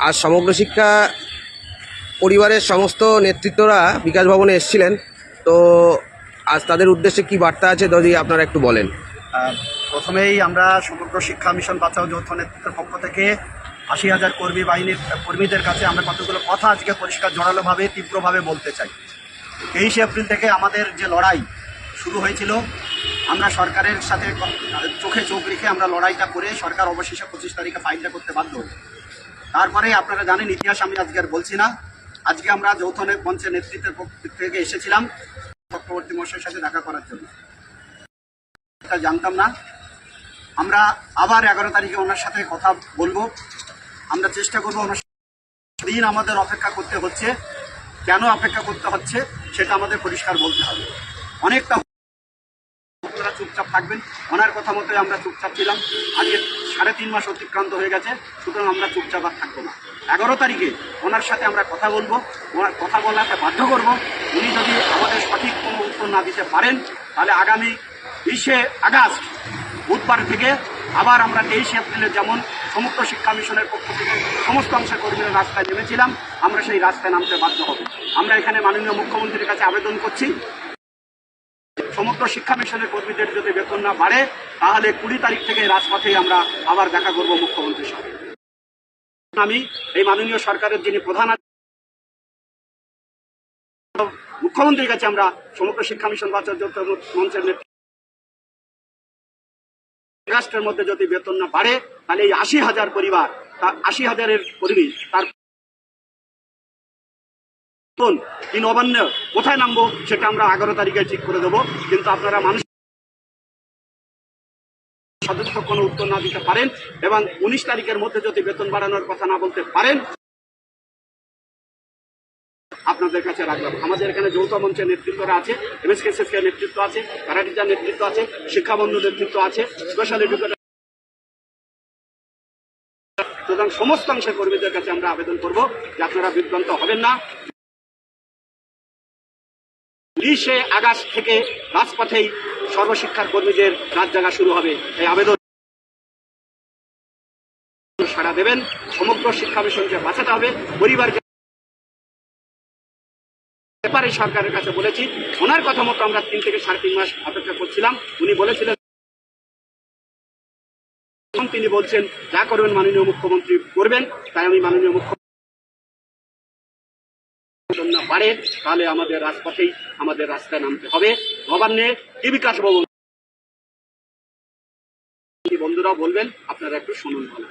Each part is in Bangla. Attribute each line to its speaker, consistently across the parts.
Speaker 1: আজ সমগ্র শিক্ষা পরিবারের সমস্ত নেতৃত্বরা বিকাশ ভবনে এসেছিলেন, তো আজ তাদের উদ্দেশ্যে কি বার্তা আছে যদি আপনারা একটু বলেন।
Speaker 2: প্রথমেই আমরা সমগ্র শিক্ষা মিশন বাঁচাও যৌথ নেতৃত্বের পক্ষ থেকে ৮০,০০০ কর্মীদের কাছে আমরা কতগুলো কথা আজকে পরিষ্কার জোরালোভাবে তীব্রভাবে বলতে চাই। 23 এপ্রিল থেকে আমাদের যে লড়াই শুরু হয়েছিল, আমরা সরকারের সাথে চোখে চোখ রেখে আমরা লড়াইটা করে সরকার অবশেষে 25 তারিখে ফাইলটা করতে বাধ্য হল। তারপরে আপনারা জানেন ইতিহাস আমি আজকে আর বলছি না। আজকে আমরা যৌথ মঞ্চের নেতৃত্বের পক্ষ থেকে এসেছিলাম চক্রবর্তী মহাশয়ের সাথে দেখা করার জন্য। এটা জানতাম না। আমরা আবার 11 তারিখে ওনার সাথে কথা বলবো। আমরা চেষ্টা করবো ওনার দিন আমাদের অপেক্ষা করতে হচ্ছে, কেন অপেক্ষা করতে হচ্ছে সেটা আমাদের পরিষ্কার বলতে হবে। অনেকটা আপনারা চুপচাপ থাকবেন, ওনার কথা মতোই আমরা চুপচাপ ছিলাম। আজকে 3.5 মাস অতিক্রান্ত হয়ে গেছে, সুতরাং আমরা চুপচাপ আর থাকবো না। 11 তারিখে ওনার সাথে আমরা কথা বলবো, ওনার কথা বলাতে বাধ্য করবো। উনি যদি আমাদের সঠিক কোনো উত্তর না দিতে পারেন, তাহলে আগামী 20 আগস্ট বুধবার থেকে আবার আমরা 23 এপ্রিলে যেমন সমগ্র শিক্ষা মিশনের পক্ষ থেকে সমস্ত অংশের কর্মীরা রাস্তায় নেমেছিলাম, আমরা সেই রাস্তায় নামতে বাধ্য হব। আমরা এখানে মাননীয় মুখ্যমন্ত্রীর কাছে আবেদন করছি, সমগ্র শিক্ষা মিশনের কর্মীদের যদি বেতন না বাড়ে, তাহলে 20 তারিখ থেকে রাজপথেই আমরা আবার দেখা করব মুখ্যমন্ত্রীর সাথে। আমি এই মাননীয় সরকারের যিনি প্রধান মুখ্যমন্ত্রীর কাছে আমরা সমগ্র শিক্ষা মিশন বাঁচাও যৌথ মঞ্চের আগস্টের মধ্যে যদি বেতন না বাড়ে, তাহলে এই 80,000 পরিবার, 80,000-এর কর্মী তার কি নবান্ন কোথায় নামবো সেটা আমরা 11 তারিখে ঠিক করে দেবো। কিন্তু আপনারা মানুষ সদস্য কোনো উত্তর না দিতে পারেন এবং 19 তারিখের মধ্যে যদি বেতন বাড়ানোর কথা না বলতে পারেন, আপনাদের কাছে রাখলাম। আমাদের এখানে যৌথ মঞ্চের নেতৃত্বরা আছে, এমএসকেএসএফ নেতৃত্ব আছে, প্যারাটিজার নেতৃত্ব আছে, শিক্ষাবন্ধু নেতৃত্ব আছে, স্পেশাল এডুকেটর, সুতরাং সমস্ত অংশের কর্মীদের কাছে আমরা আবেদন করব যে আপনারা বিভ্রান্ত হবেন না। 20 আগস্ট থেকে রাজপথেই সর্বশিক্ষার কর্মীদের রাত জাগা শুরু হবে। এই আবেদন সাড়া দেবেন। সমগ্র শিক্ষা মিশনকে বাঁচাতে হবে, পরিবারকে ব্যাপারে সরকারের কাছে বলেছি। ওনার কথা মতো আমরা 3 থেকে 3.5 মাস অপেক্ষা করছিলাম। উনি বলেছিলেন, তিনি বলছেন যা করবেন মাননীয় মুখ্যমন্ত্রী করবেন। তাই আমি মাননীয় মুখ্যমন্ত্রী না পারে, তাহলে আমাদের রাজপথেই আমাদের রাস্তায় নামতে হবে। নবান্নে কি বিকাশ ভবন বন্ধুরাও বলবেন, আপনারা একটু শুনুন ভালো।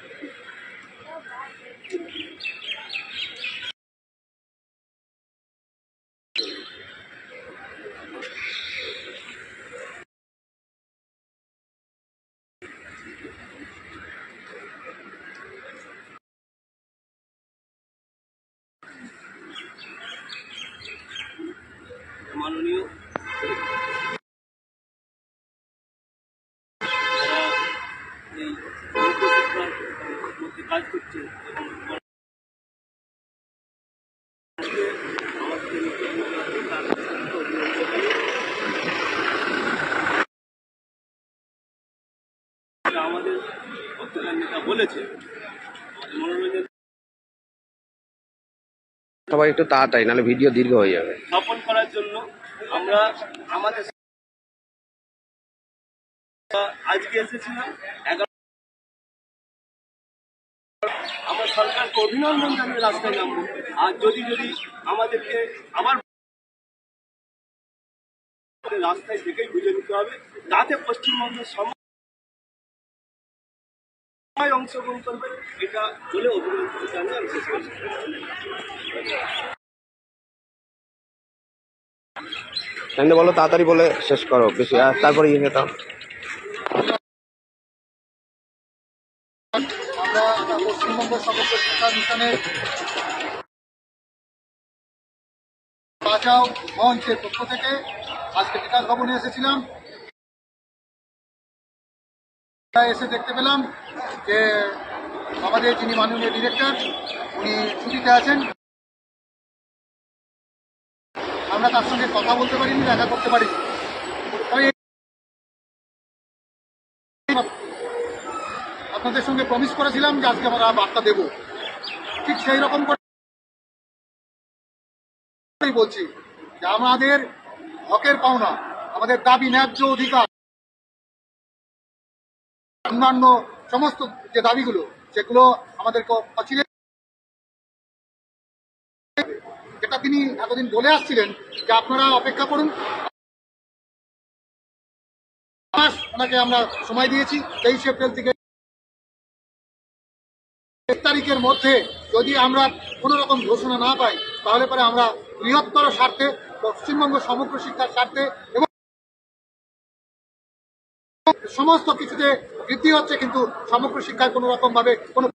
Speaker 3: মাননীয় যারা এই শিক্ষার মধ্যে কাজ করছে আমাদের বক্তব্য নেতা বলেছে মনোরঞ্জন
Speaker 1: সবাই একটু তাড়াতাড়ি, নাহলে ভিডিও দীর্ঘ হয়ে যাবে।
Speaker 3: স্থাপন করার জন্য আমরা আমাদের আজকে এসেছিলাম। আমরা সরকারকে অভিনন্দন জানিয়ে রাস্তায় নামবো। আর যদি আমাদেরকে আবার রাস্তায় থেকেই বুঝে নিতে হবে, তাতে পশ্চিমবঙ্গের সবাই অংশগ্রহণ করবে, এটা বলে অভিনন্দন জানিয়ে আমি শেষ করছি।
Speaker 1: বলো তাড়াতাড়ি বলে শেষ করো বেশি, আর তারপরে ইয়ে খেতাম।
Speaker 4: আমরা পশ্চিমবঙ্গ সমগ্র শিক্ষা মিশনের বাঁচাও মঞ্চের পক্ষ থেকে আজকে বিকাশ ভবনে এসেছিলাম। এসে দেখতে পেলাম যে আমাদের যিনি মাননীয় ডিরেক্টর উনি ছুটিতে আছেন। আমরা তার সঙ্গে কথা বলতে পারিনি, দেখা করতে পারিনি। তবে আপনাদের সঙ্গে প্রমিস করেছিলাম যে আজকে আমরা বার্তা দেব। ঠিক সেই রকম করে বলছি যে আমাদের হকের পাওনা, আমাদের দাবি, ন্যায্য অধিকার, অন্যান্য সমস্ত যে দাবিগুলো, সেগুলো আমাদেরকে অচিরে, যেটা তিনি এতদিন বলে আসছিলেন যে আপনারা অপেক্ষা করুন, ওনাকে আমরা সময় দিয়েছি 23 এপ্রিল থেকে 1 তারিখের মধ্যে যদি আমরা কোনো রকম ঘোষণা না পাই, তাহলে পরে আমরা বৃহত্তর স্বার্থে, পশ্চিমবঙ্গ সমগ্র শিক্ষার স্বার্থে এবং সমস্ত কিছুতে বৃদ্ধি হচ্ছে, কিন্তু সমগ্র শিক্ষায় কোনো রকম ভাবে কোনো,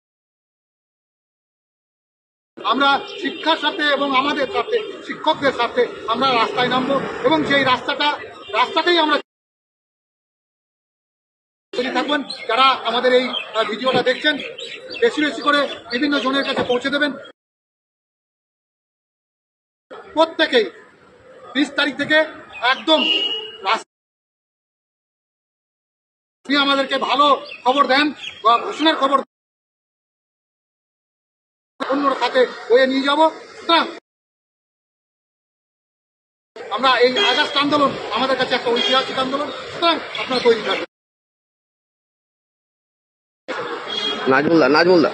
Speaker 4: আমরা শিক্ষার স্বার্থে এবং আমাদের স্বার্থে, শিক্ষকদের স্বার্থে আমরা রাস্তায় নামবো এবং সেই রাস্তাতেই আমরা থাকবেন। যারা আমাদের এই ভিডিওটা দেখছেন, বেশি বেশি করে বিভিন্ন জনের কাছে পৌঁছে দেবেন। প্রত্যেকেই 20 তারিখ থেকে একদম আপনি আমাদেরকে ভালো খবর দেন বা ঘোষণার খবর অন্য খাতে বয়ে নিয়ে যাব। সুতরাং আমরা এই আগস্ট আন্দোলন আমাদের কাছে একটা ঐতিহাসিক আন্দোলন, সুতরাং আপনারা তৈরি থাকবেন।
Speaker 1: নাজমুলদা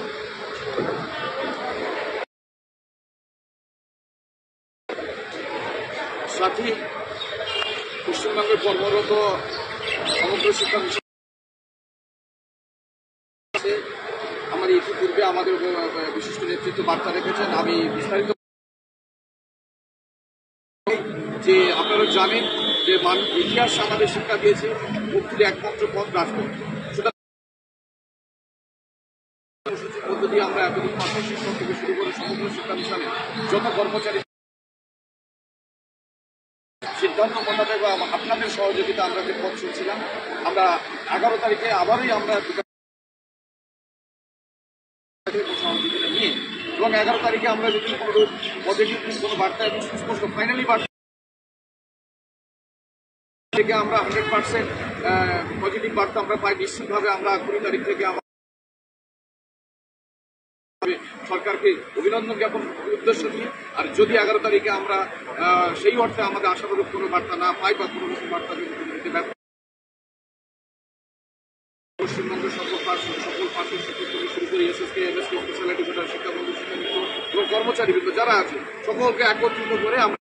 Speaker 5: সাথী পশ্চিমবঙ্গে কর্মরত সমগ্র শিক্ষা মিশন আমার ইতিপূর্বে আমাদের বিশিষ্ট নেতৃত্ব বার্তা রেখেছেন। আমি বিস্তারিত যে আপনারা জানেন যে ইতিহাস আমাদের শিক্ষা দিয়েছে মুক্তির একমাত্র পথ রাজপথ। মধ্য দিয়ে আমরা এতদিন মাত্র শিক্ষক থেকে শুরু করে সমগ্র শিক্ষা মিশনে যত কর্মচারী সিদ্ধান্ত মোতাবেক আপনাদের সহযোগিতা আমরা যে পথ চলছিলাম, আমরা 11 তারিখে আবারই আমরা সহযোগিতা নিয়ে এবং 11 তারিখে আমরা যদি কোনো পজিটিভ কোনো বার্তা এবং সুস্পষ্ট ফাইনালি বার্তা থেকে আমরা 100% পজিটিভ বার্তা আমরা পাই, নিশ্চিতভাবে আমরা 20 তারিখ থেকে সরকারকে অভিনন্দন জ্ঞাপন উদ্দেশ্য নিয়ে। আর যদি 11 তারিখে আমরা সেই অর্থে আমাদের আশানুরূপ কোনো বার্তা না পাই বা কোনো রকম বার্তা দিতে ব্যর্থ, পশ্চিমবঙ্গের সকল পার্শ্ব শিক্ষক থেকে শুরু করে এসএসকে, এমএসকে, স্পেশাল এডুকেটর, শিক্ষাবন্ধু, শিক্ষাবৃন্দ এবং কর্মচারীবৃন্দ যারা আছে সকলকে একত্রিত করে আমরা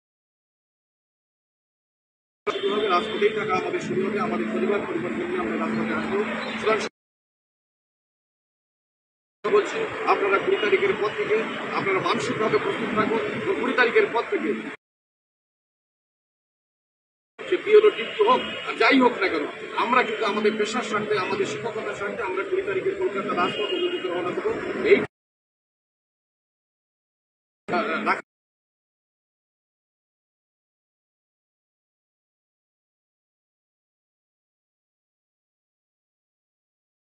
Speaker 5: রাজপথেই থাকা আমাদের শুরু হবে। আমাদের পরিবার নিয়ে আমরা রাজপথে আসবো। সুতরাং বলছি আপনারা 20 তারিখের পর থেকে আপনারা মানসিকভাবে প্রস্তুত থাকুন এবং 20 তারিখের পর থেকে সে পিওলো টিপু হোক আর যাই হোক না কেন, আমরা কিন্তু আমাদের পেশার স্বার্থে, আমাদের শিক্ষকতার স্বার্থে আমরা 20 তারিখের কলকাতা রাজপথ